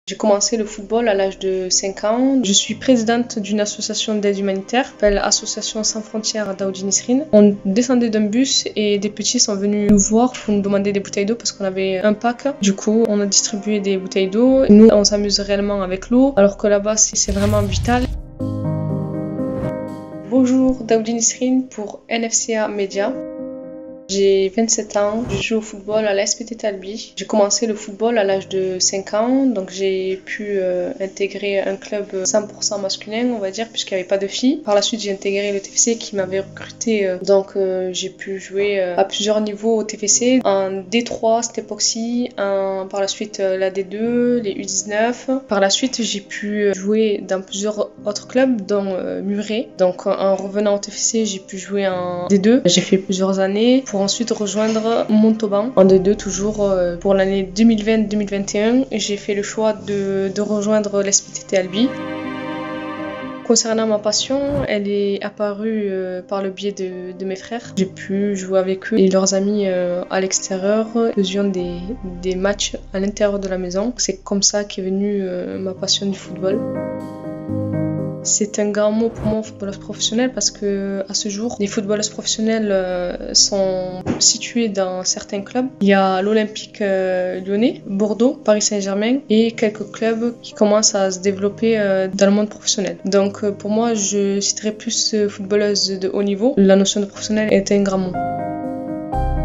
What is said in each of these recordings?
J'ai commencé le football à l'âge de 5 ans. Je suis présidente d'une association d'aide humanitaire, qui s'appelle Association sans frontières Daoudi Nisrine. On descendait d'un bus et des petits sont venus nous voir pour nous demander des bouteilles d'eau parce qu'on avait un pack. Du coup, on a distribué des bouteilles d'eau. Nous, on s'amuse réellement avec l'eau, alors que là-bas, c'est vraiment vital. Bonjour, Daoudi Nisrine pour NFCA Média. J'ai 27 ans, je joue au football à l'ASPT Talbi. J'ai commencé le football à l'âge de 5 ans, donc j'ai pu intégrer un club 100% masculin, on va dire, puisqu'il n'y avait pas de filles. Par la suite, j'ai intégré le TFC qui m'avait recruté, donc j'ai pu jouer à plusieurs niveaux au TFC. En D3, cette époque-ci, par la suite la D2, les U19. Par la suite, j'ai pu jouer dans plusieurs autres clubs, dont Muret. Donc en revenant au TFC, j'ai pu jouer en D2. J'ai fait plusieurs années pour ensuite rejoindre Montauban en D2 toujours pour l'année 2020-2021. J'ai fait le choix de rejoindre l'SPTT Albi. Concernant ma passion, elle est apparue par le biais de mes frères. J'ai pu jouer avec eux et leurs amis à l'extérieur. Nous faisions des matchs à l'intérieur de la maison. C'est comme ça qu'est venue ma passion du football. C'est un grand mot pour moi, footballeuse professionnelle, parce que à ce jour, les footballeuses professionnelles sont situées dans certains clubs. Il y a l'Olympique lyonnais, Bordeaux, Paris Saint-Germain et quelques clubs qui commencent à se développer dans le monde professionnel. Donc pour moi, je citerai plus footballeuse de haut niveau. La notion de professionnel est un grand mot.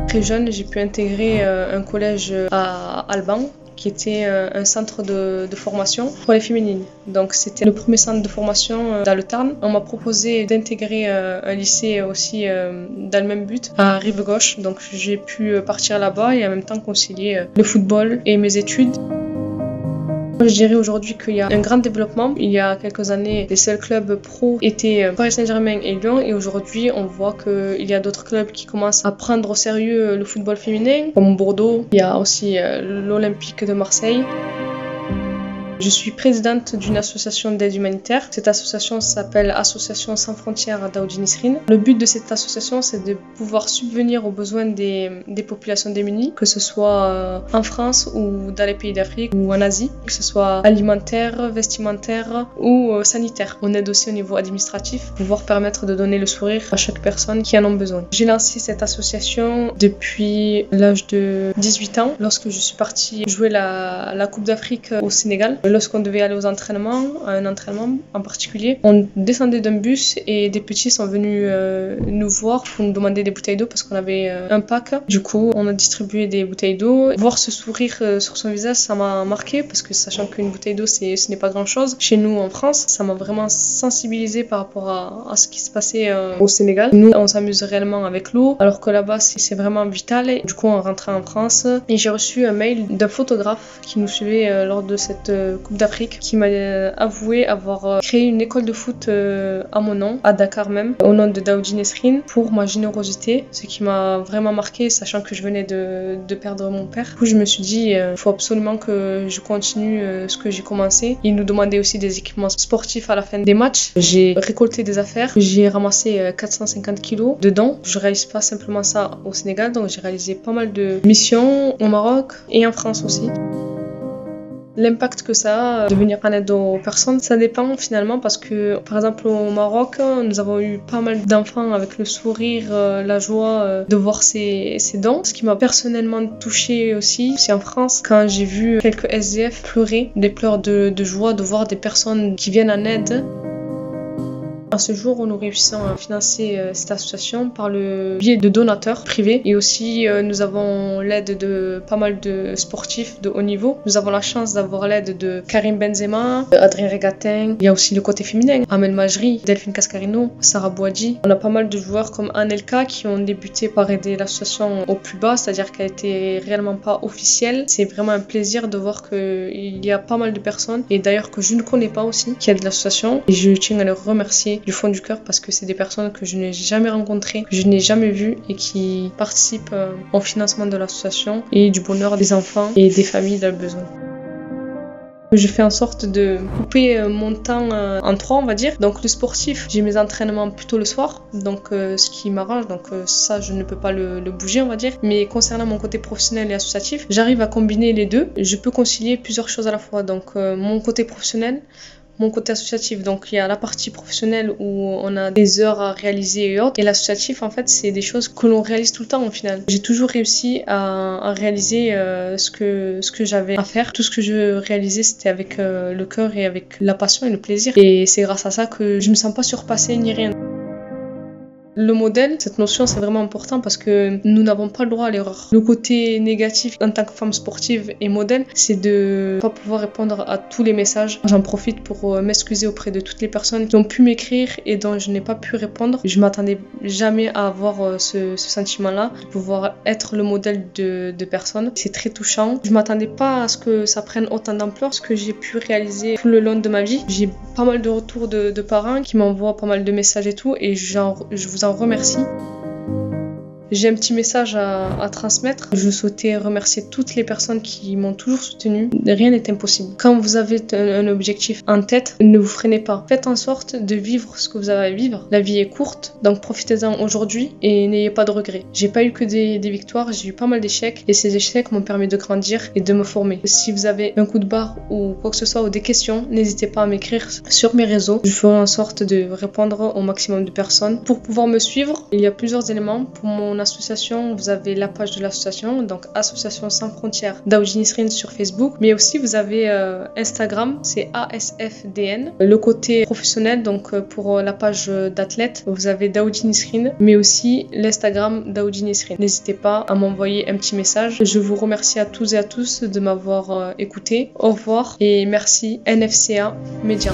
Très jeune, j'ai pu intégrer un collège à Alban, qui était un centre de formation pour les féminines. Donc c'était le premier centre de formation dans le Tarn. On m'a proposé d'intégrer un lycée aussi dans le même but, à Rive-Gauche. Donc j'ai pu partir là-bas et en même temps concilier le football et mes études. Je dirais aujourd'hui qu'il y a un grand développement. Il y a quelques années, les seuls clubs pro étaient Paris Saint-Germain et Lyon. Et aujourd'hui, on voit qu'il y a d'autres clubs qui commencent à prendre au sérieux le football féminin, comme Bordeaux. Il y a aussi l'Olympique de Marseille. Je suis présidente d'une association d'aide humanitaire. Cette association s'appelle Association sans frontières Daoudi Nisrine. Le but de cette association, c'est de pouvoir subvenir aux besoins des populations démunies, que ce soit en France ou dans les pays d'Afrique ou en Asie, que ce soit alimentaire, vestimentaire ou sanitaire. On aide aussi au niveau administratif pour pouvoir permettre de donner le sourire à chaque personne qui en a besoin. J'ai lancé cette association depuis l'âge de 18 ans, lorsque je suis partie jouer la Coupe d'Afrique au Sénégal. Lorsqu'on devait aller aux entraînements, à un entraînement en particulier, on descendait d'un bus et des petits sont venus nous voir pour nous demander des bouteilles d'eau parce qu'on avait un pack. Du coup, on a distribué des bouteilles d'eau. Voir ce sourire sur son visage, ça m'a marqué parce que sachant qu'une bouteille d'eau, ce n'est pas grand-chose. Chez nous, en France, ça m'a vraiment sensibilisée par rapport à ce qui se passait au Sénégal. Nous, on s'amuse réellement avec l'eau, alors que là-bas, c'est vraiment vital. Et du coup, on rentrait en France et j'ai reçu un mail d'un photographe qui nous suivait lors de cette Coupe d'Afrique, qui m'a avoué avoir créé une école de foot à mon nom, à Dakar même, au nom de Daoudi Nisrine, pour ma générosité, ce qui m'a vraiment marqué, sachant que je venais de perdre mon père. Du coup, je me suis dit, il faut absolument que je continue ce que j'ai commencé. Il nous demandait aussi des équipements sportifs à la fin des matchs. J'ai récolté des affaires, j'ai ramassé 450 kilos de dons. Je réalise pas simplement ça au Sénégal, donc j'ai réalisé pas mal de missions au Maroc et en France aussi. L'impact que ça a de venir en aide aux personnes, ça dépend finalement parce que par exemple au Maroc, nous avons eu pas mal d'enfants avec le sourire, la joie de voir ces dons. Ce qui m'a personnellement touchée aussi, c'est en France quand j'ai vu quelques SDF pleurer, des pleurs de joie de voir des personnes qui viennent en aide. À ce jour, nous réussissons à financer cette association par le biais de donateurs privés et aussi nous avons l'aide de pas mal de sportifs de haut niveau. Nous avons la chance d'avoir l'aide de Karim Benzema, Adrien Regatin, il y a aussi le côté féminin, Amel Majri, Delphine Cascarino, Sarah Bouadji. On a pas mal de joueurs comme Anelka qui ont débuté par aider l'association au plus bas, c'est-à-dire qu'elle était réellement pas officielle. C'est vraiment un plaisir de voir qu'il y a pas mal de personnes et d'ailleurs que je ne connais pas aussi qui aident l'association et je tiens à les remercier du fond du cœur parce que c'est des personnes que je n'ai jamais rencontrées, que je n'ai jamais vues et qui participent au financement de l'association et du bonheur des enfants et des familles dans le besoin. Je fais en sorte de couper mon temps en trois, on va dire. Donc le sportif, j'ai mes entraînements plutôt le soir, donc ce qui m'arrange, donc ça je ne peux pas le bouger, on va dire. Mais concernant mon côté professionnel et associatif, j'arrive à combiner les deux. Je peux concilier plusieurs choses à la fois. Donc mon côté professionnel, mon côté associatif. Donc il y a la partie professionnelle où on a des heures à réaliser et autres. Et l'associatif, en fait, c'est des choses que l'on réalise tout le temps au final. J'ai toujours réussi à réaliser ce que j'avais à faire. Tout ce que je réalisais, c'était avec le cœur et avec la passion et le plaisir. Et c'est grâce à ça que je me sens pas surpassée ni rien. Le modèle, cette notion, c'est vraiment important parce que nous n'avons pas le droit à l'erreur. Le côté négatif en tant que femme sportive et modèle, c'est de pas pouvoir répondre à tous les messages. J'en profite pour m'excuser auprès de toutes les personnes qui ont pu m'écrire et dont je n'ai pas pu répondre. Je m'attendais jamais à avoir ce sentiment-là, de pouvoir être le modèle de personnes. C'est très touchant. Je m'attendais pas à ce que ça prenne autant d'ampleur, ce que j'ai pu réaliser tout le long de ma vie. J'ai pas mal de retours de parents qui m'envoient pas mal de messages et tout, et je vous en remercie. J'ai un petit message à transmettre. Je souhaitais remercier toutes les personnes qui m'ont toujours soutenue. Rien n'est impossible. Quand vous avez un objectif en tête, ne vous freinez pas. Faites en sorte de vivre ce que vous avez à vivre. La vie est courte, donc profitez-en aujourd'hui et n'ayez pas de regrets. J'ai pas eu que des victoires, j'ai eu pas mal d'échecs et ces échecs m'ont permis de grandir et de me former. Si vous avez un coup de barre ou quoi que ce soit ou des questions, n'hésitez pas à m'écrire sur mes réseaux. Je ferai en sorte de répondre au maximum de personnes. Pour pouvoir me suivre, il y a plusieurs éléments. Pour mon association, vous avez la page de l'association, donc Association Sans Frontières Daoudi Nisrine sur Facebook, mais aussi vous avez Instagram, c'est ASFDN. Le côté professionnel, donc pour la page d'athlète, vous avez Daoudi Nisrine, mais aussi l'Instagram Daoudi Nisrine. N'hésitez pas à m'envoyer un petit message. Je vous remercie à tous et à tous de m'avoir écouté. Au revoir et merci NFCA Média.